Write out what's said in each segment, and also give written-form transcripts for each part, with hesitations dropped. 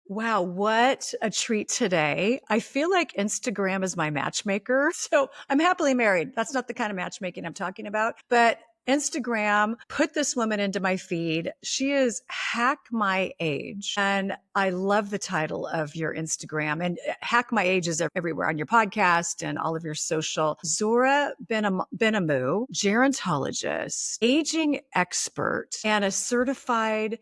Wow, what a treat today. I feel like Instagram is my matchmaker. So I'm happily married. That's not the kind of matchmaking I'm talking about, but Instagram put this woman into my feed. She is Hack My Age. And I love the title of your Instagram. And Hack My Age is everywhere on your podcast and all of your social. Zora Benhamou, gerontologist, aging expert, and a certified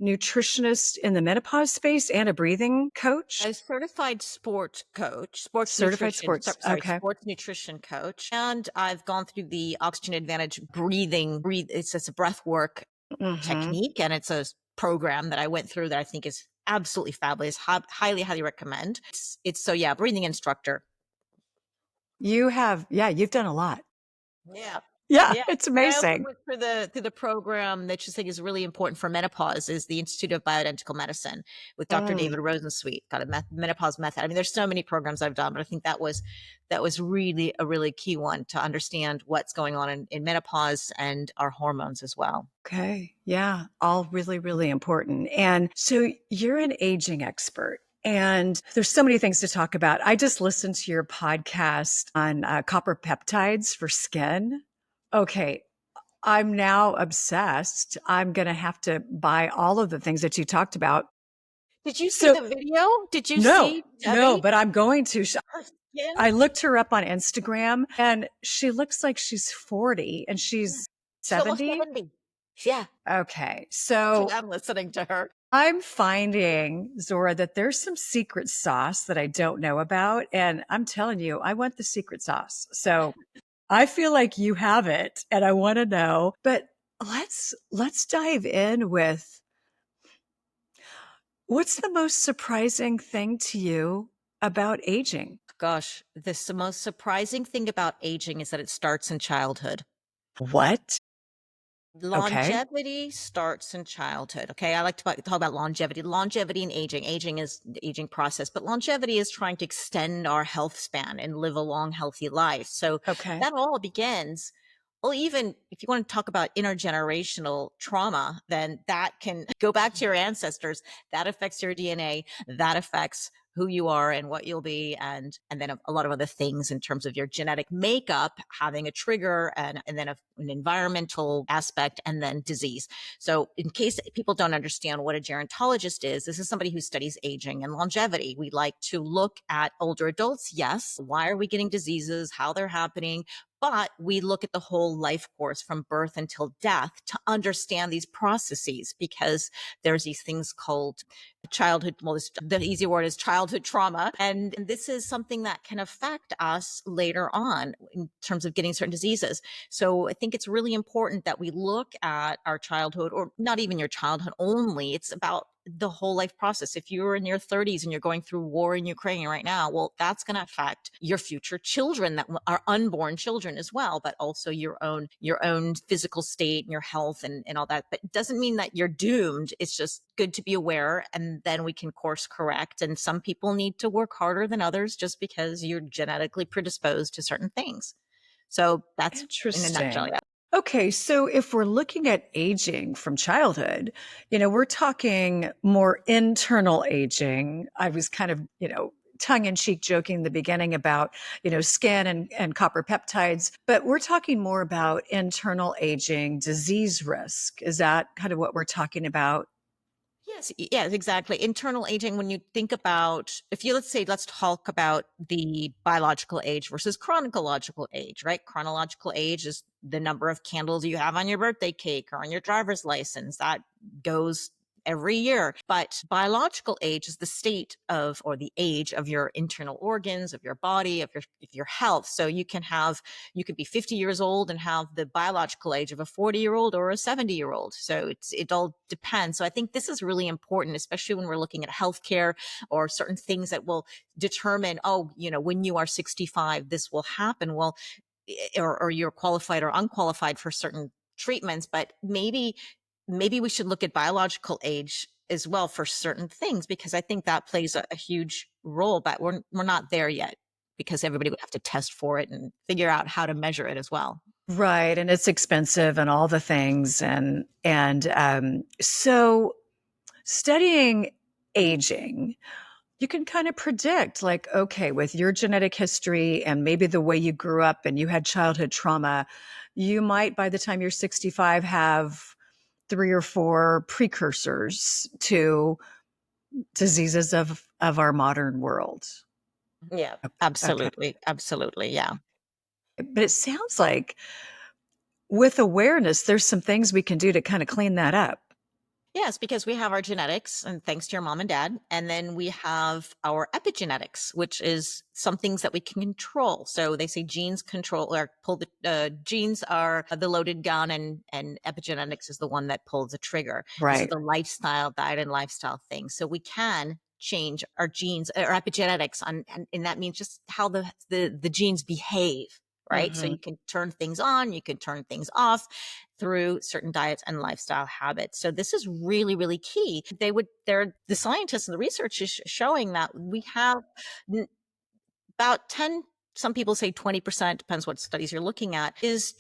nutritionist in the menopause space and a breathing coach. A certified Certified sports. Okay. sports nutrition coach. And I've gone through the Oxygen Advantage it's a breath work Mm-hmm. technique, and it's a program that I went through that I think is absolutely fabulous. Highly, highly recommend. Yeah, breathing instructor. You've done a lot. Yeah. Yeah, Yeah. it's And I also amazing. went through the program that you think is really important for menopause is the Institute of Bioidentical Medicine with Dr. Mm. David Rosensweet, got a menopause method. I mean, there's so many programs I've done, but I think that was really a really key one to understand what's going on in menopause and our hormones as well. Okay. Yeah. All really, really important. And so you're an aging expert. And there's so many things to talk about. I just listened to your podcast on copper peptides for skin. Okay. I'm now obsessed. I'm going to have to buy all of the things that you talked about. Did you see So the video? Did you no, see no, Debbie? but I'm going to. Her skin? I looked her up on Instagram and she looks like she's 40 and Yeah. she's She's almost 70. 70. Yeah. Okay. See, So I'm listening to her. I'm finding, Zora, that there's some secret sauce that I don't know about. And I'm telling you, I want the secret sauce. So I feel like you have it and I want to know. But let's dive in with what's the most surprising thing to you about aging? Gosh, the most surprising thing about aging is that it starts in childhood. What? Okay. Longevity starts in childhood. Okay. I like to talk about longevity. Longevity and aging. Aging is the aging process, but longevity is trying to extend our health span and live a long, healthy life. So Okay. that all begins. Well, even if you want to talk about intergenerational trauma, then that can go back to your ancestors. That affects your DNA. That affects who you are and what you'll be, and then a lot of other things in terms of your genetic makeup having a trigger, and then an environmental aspect, and then disease. So in case people don't understand what a gerontologist is, this is somebody who studies aging and longevity. We like to look at older adults. Yes, why are we getting diseases, how they're happening, but we look at the whole life course from birth until death to understand these processes, because there's these things called childhood. Well, the easy word is childhood trauma. And this is something that can affect us later on in terms of getting certain diseases. So I think it's really important that we look at our childhood, or not even your childhood only. It's about the whole life process. If you're in your 30s and you're going through war in Ukraine right now, well, that's going to affect your future children, that are unborn children as well, but also your own physical state and your health, and all that. But it doesn't mean that you're doomed. It's just good to be aware, and then we can course correct. And some people need to work harder than others just because you're genetically predisposed to certain things. So that's in a nutshell. Interesting. Yeah. Okay, so if we're looking at aging from childhood, we're talking more internal aging. I was kind of, tongue in cheek joking in the beginning about, skin and copper peptides, but we're talking more about internal aging, disease risk. Is that kind of what we're talking about? Yes, exactly. Internal aging, when you think about, let's talk about the biological age versus chronological age, right? Chronological age is the number of candles you have on your birthday cake or on your driver's license. That goes every year. But biological age is the state of, or the age of your internal organs, of your body, of your health. So you could be 50 years old and have the biological age of a 40-year-old or a 70-year-old. So it all depends. So I think this is really important, especially when we're looking at healthcare or certain things that will determine, when you are 65, this will happen. Well, or you're qualified or unqualified for certain treatments, but maybe we should look at biological age as well for certain things, because I think that plays a huge role, but we're not there yet, because everybody would have to test for it and figure out how to measure it as well. Right, and it's expensive and all the things, and so studying aging, you can kind of predict, like, okay, with your genetic history and maybe the way you grew up and you had childhood trauma, you might, by the time you're 65, have 3 or 4 precursors to diseases of our modern world. Yeah, Okay. absolutely. Absolutely. Yeah. But it sounds like with awareness, there's some things we can do to kind of clean that up. Yes, because we have our genetics, and thanks to your mom and dad. And then we have our epigenetics, which is some things that we can control. So they say genes control or pull the genes are the loaded gun, and epigenetics is the one that pulls the trigger. These are Right. the lifestyle, diet, and lifestyle things. So we can change our genes or epigenetics on, and that means just how the genes behave. Right. So Hmm. you can turn things on, you can turn things off through certain diets and lifestyle habits. So this is really, really key. They're the scientists and the research is showing that we have about 10, some people say 20%, depends what studies you're looking at, is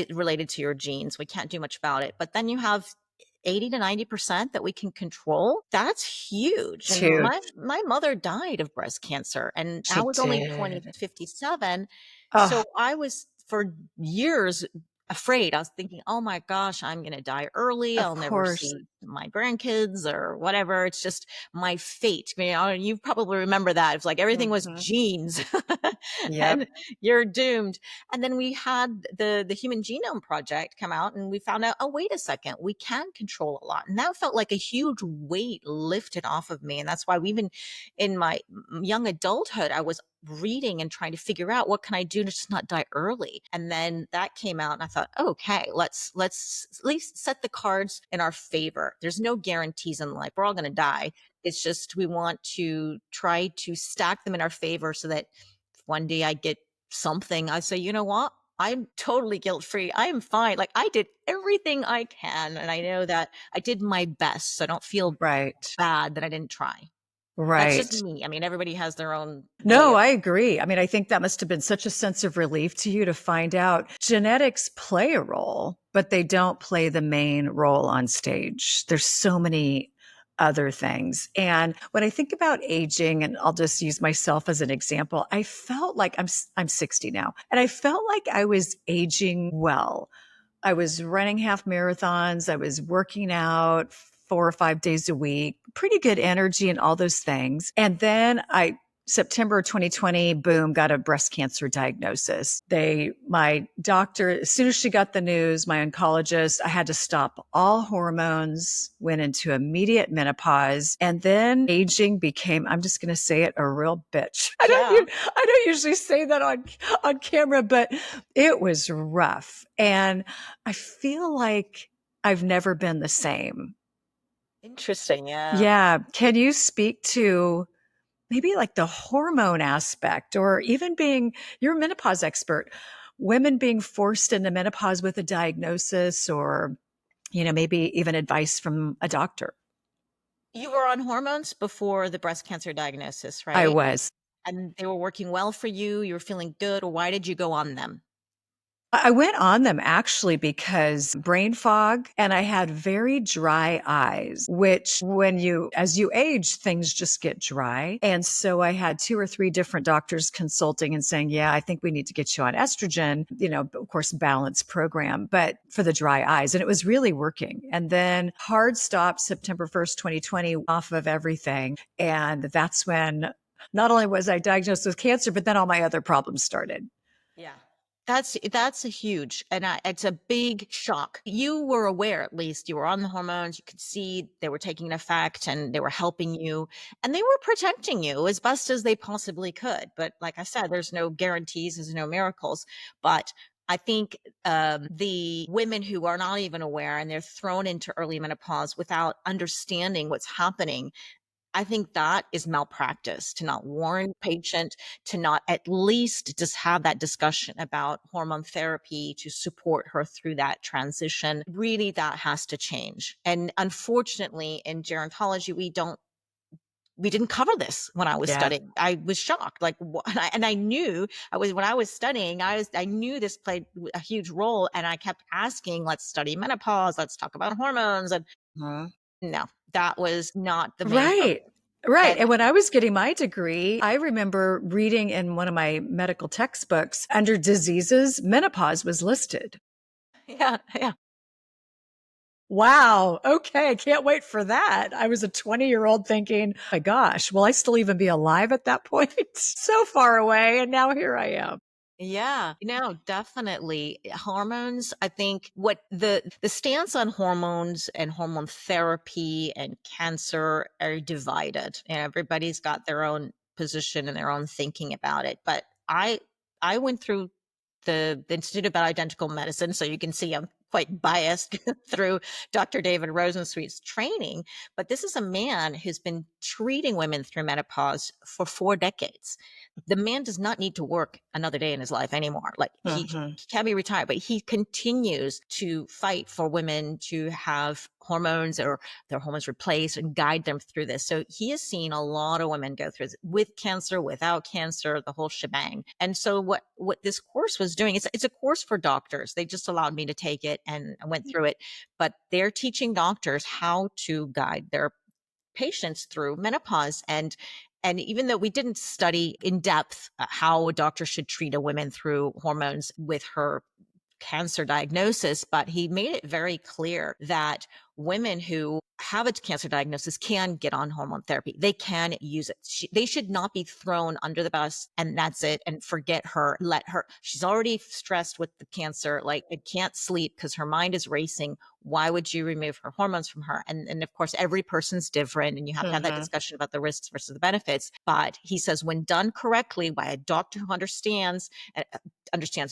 related to your genes. We can't do much about it. But then you have 80 to 90% that we can control. That's huge. It's And huge. my mother died of breast cancer, and I She was only 20, did. 57. Oh, So I was for years afraid. I was thinking, oh my gosh, I'm going to die early. of I'll never course. see my grandkids or whatever. It's just my fate. You probably remember that. It's like everything was Hmm. genes Yep. and you're doomed. And then we had the Human Genome Project come out, and we found out, oh, wait a second, we can control a lot. And that felt like a huge weight lifted off of me. And that's why even in my young adulthood, I was reading and trying to figure out what can I do to just not die early. And then that came out, and I thought, okay, let's at least set the cards in our favor. There's no guarantees in life. We're all going to die. It's just we want to try to stack them in our favor so that if one day I get something, I say, you know what? I'm totally guilt free. I am fine. Like I did everything I can. And I know that I did my best. So I don't feel Right. bad that I didn't try. That's just Right. me. I mean, everybody has their own way No, of. I agree. I mean, I think that must have been such a sense of relief to you to find out genetics play a role, but they don't play the main role on stage. There's so many other things. And when I think about aging, and I'll just use myself as an example, I felt like I'm 60 now, and I felt like I was aging well. I was running half marathons. I was working out 4 or 5 days a week, pretty good energy and all those things. And then September 2020, boom, got a breast cancer diagnosis. My doctor, as soon as she got the news, my oncologist, I had to stop all hormones, went into immediate menopause. And then aging became, I'm just going to say it, a real bitch. Yeah. I don't usually say that on camera, but it was rough. And I feel like I've never been the same. Interesting. Yeah. Yeah. Can you speak to maybe like the hormone aspect or even you're a menopause expert, women being forced into menopause with a diagnosis or, maybe even advice from a doctor? You were on hormones before the breast cancer diagnosis, I right? was. And they were working well for you. You were feeling good. Or why did you go on them? I went on them actually because brain fog and I had very dry eyes, which as you age, things just get dry. And so I had 2 or 3 different doctors consulting and saying, yeah, I think we need to get you on estrogen, of course, balance program, but for the dry eyes. And it was really working. And then hard stop September 1st, 2020 off of everything. And that's when not only was I diagnosed with cancer, but then all my other problems started. Yeah. That's a huge, and it's a big shock. You were aware, at least you were on the hormones. You could see they were taking effect, and they were helping you, and they were protecting you as best as they possibly could. But like I said, there's no guarantees, there's no miracles. But I think the women who are not even aware and they're thrown into early menopause without understanding what's happening, I think that is malpractice to not warn patient, to not at least just have that discussion about hormone therapy to support her through that transition. Really, that has to change. And unfortunately, in gerontology, we didn't cover this when I was Yeah. studying. I was shocked, like, and I knew when I was studying, I knew this played a huge role, and I kept asking, let's study menopause, let's talk about hormones, and Mhm. no, that was not the main Right. focus. Right. And And when I was getting my degree, I remember reading in one of my medical textbooks under diseases, menopause was listed. yeah, yeah. Wow. Okay. Can't wait for that. I was a 20-year-old thinking, my gosh, will I still even be alive at that point? So far away. And now here I am. Yeah, no, definitely. Hormones, I think what the stance on hormones and hormone therapy and cancer are divided. And everybody's got their own position and their own thinking about it. But I went through the Institute of Bioidentical Medicine, so you can see I'm quite biased through Dr. David Rosensweet's training. But this is a man who's been treating women through menopause for 4 decades. The man does not need to work another day in his life anymore. Like Hmm. he can be retired, but he continues to fight for women to have hormones or their hormones replaced and guide them through this. So he has seen a lot of women go through this with cancer, without cancer, the whole shebang. And so what this course was doing, it's a course for doctors. They just allowed me to take it and I went through it, but they're teaching doctors how to guide their patients through menopause. And even though we didn't study in depth how a doctor should treat a woman through hormones with her cancer diagnosis, but he made it very clear that women who have a cancer diagnosis can get on hormone therapy. They can use it. They should not be thrown under the bus and that's it and forget her. Let her. She's already stressed with the cancer. Like, it can't sleep because her mind is racing. Why would you remove her hormones from her? And of course, every person's different and you have to have that Hmm. discussion about the risks versus the benefits. But he says, when done correctly by a doctor who understands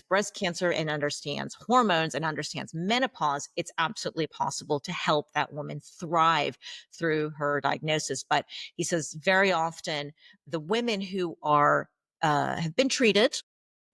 breast cancer and understands hormones and understands menopause, it's absolutely possible to help that woman thrive through her diagnosis. But he says very often the women who are have been treated,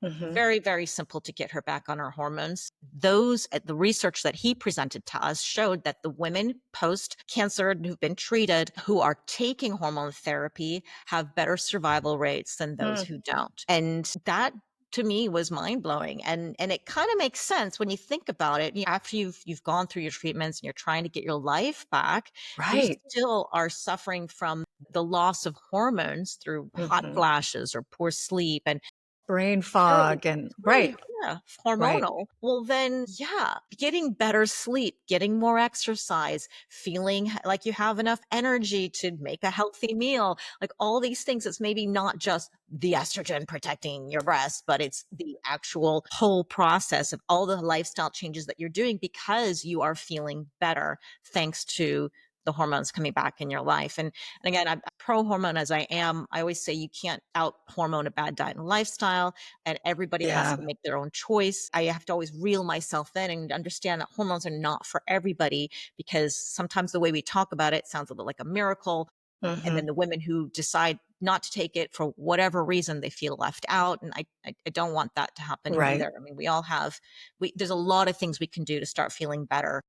Hmm. very, very simple to get her back on her hormones. The research that he presented to us showed that the women post cancer who've been treated, who are taking hormone therapy, have better survival rates than those who don't. And that to me was mind blowing. And it kind of makes sense when you think about it. After you've gone through your treatments and you're trying to get your life back, you Right. still are suffering from the loss of hormones through hot Hmm. flashes or poor sleep and Brain very, fog and very, right. yeah, Right. hormonal. Well, then, yeah, getting better sleep, getting more exercise, feeling like you have enough energy to make a healthy meal, like all these things. It's maybe not just the estrogen protecting your breast, but it's the actual whole process of all the lifestyle changes that you're doing because you are feeling better thanks to the hormones coming back in your life. And again, I'm pro hormone as I am. I always say you can't out hormone a bad diet and lifestyle, and everybody has Yeah. to make their own choice. I have to always reel myself in and understand that hormones are not for everybody because sometimes the way we talk about it sounds a little like a miracle. And Hmm. then the women who decide not to take it for whatever reason, they feel left out. And I don't want that to happen Right. either. I mean, we all have, there's a lot of things we can do to start feeling better.